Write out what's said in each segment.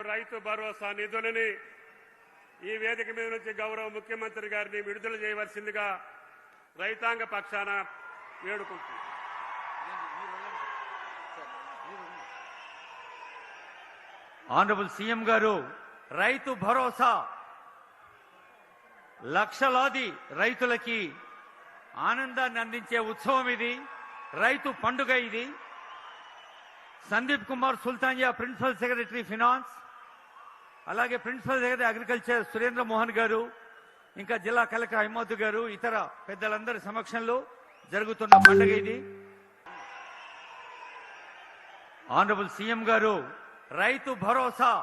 రైతు భరోసా నిధులని ఈ వేదిక మీద నుంచి గౌరవ ముఖ్యమంత్రి గారిని విడుదల చేయవలసిందిగా రైతాంగ పక్షాన వేడుకుంటున్నాను. ఆనరబుల్ సీఎం గారు రైతు భరోసా లక్షలాది రైతులకి ఆనందాన్ని అందించే ఉత్సవం ఇది, రైతు పండుగ ఇది. Sandeep Kumar Sultania principal secretary finance, అలాగే principal secretary agriculture Surendra Mohan garu, ఇంకా జిల్లా కలెక్టర్ అహ్మద్ గారు, ఇతర పెద్దలందరి సమక్షంలో జరుగుతున్న పండుగ ఇది. ఆనరబుల్ సీఎం గారు రైతు భరోసా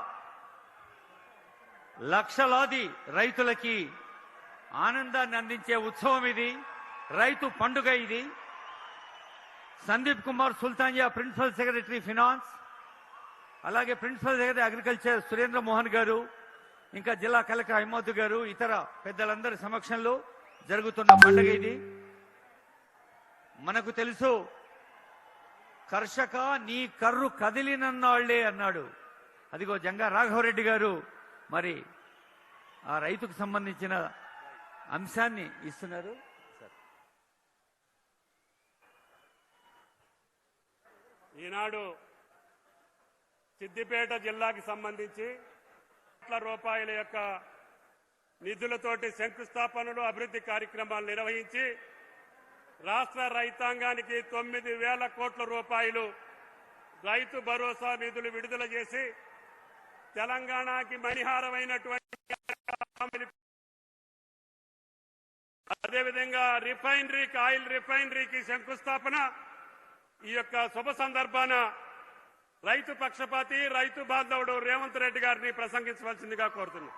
లక్షలాది రైతులకి ఆనందాన్ని అందించే ఉత్సవం ఇది, రైతు పండుగ ఇది. Sandeep Kumar Sultania principal secretary finance, అలాగే principal secretary agriculture Surendra Mohan garu, ఇంకా జిల్లా కలెక్టర్ అహ్మద్ గారు, ఇతర పెద్దలందరి సమక్షంలో జరుగుతున్న పండుగ ఇది. మనకు తెలుసు, కర్షక నీ కర్రు కదిలినన్నాళ్లే అన్నాడు. అదిగో జంగా రాఘవరెడ్డి గారు మరి ఆ రైతుకు సంబంధించిన అంశాన్ని ఇస్తున్నారు. ఈనాడు సిద్దిపేట జిల్లాకి సంబంధించి కోట్ల రూపాయల యొక్క నిధులతోటి శంకుస్థాపనలు, అభివృద్ధి కార్యక్రమాలు నిర్వహించి రాష్ట్ర రైతాంగానికి 9,000 కోట్ల రూపాయలు రైతు భరోసా నిధులు విడుదల చేసి తెలంగాణకి మణిహారమైనటువంటి, అదేవిధంగా రిఫైనరీకి, ఆయిల్ రిఫైనరీకి శంకుస్థాపన. ఈ యొక్క శుభ సందర్భాన రైతు పక్షపాతి, రైతు బాంధవుడు రేవంత్ రెడ్డి గారిని ప్రసంగించవలసిందిగా కోరుతున్నాను.